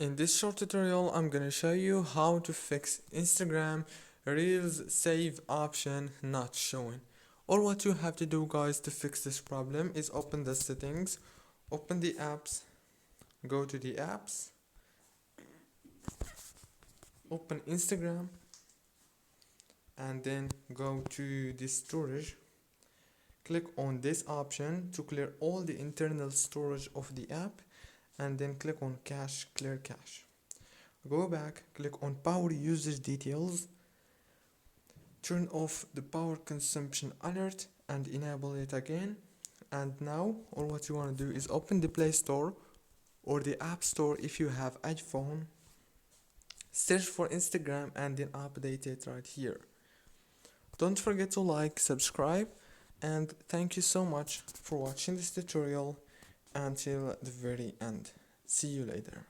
In this short tutorial, I'm gonna show you how to fix Instagram Reels save option not showing. All what you have to do, guys, to fix this problem is open the settings, open the apps, go to the apps, open Instagram, and then go to the storage. Click on this option to clear all the internal storage of the app, and then click on cache, clear cache. Go back, click on power usage details, turn off the power consumption alert and enable it again. And now all what you want to do is open the Play Store or the App Store if you have iPhone, search for Instagram and then update it right here. Don't forget to like, subscribe, and thank you so much for watching this tutorial until the very end. See you later.